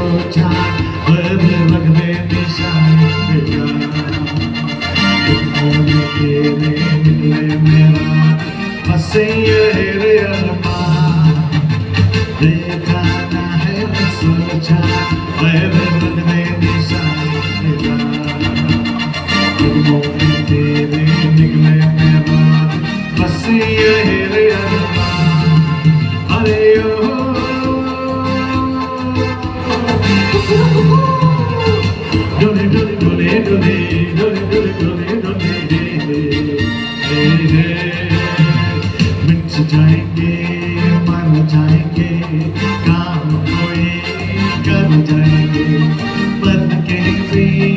सोचा पर रख दे निशान तेरा तेरे निकले मेरा बसे ये रे अरमान देखा ना है सोचा पर रख दे निशान तेरा तेरे निकले मेरा बसे ये रे अरमान अरे ओ डोले डोले डोले डोले डोले डोले डोले मिट जाएंगे मर जाएंगे काम कोई कर जाएंगे बन के भी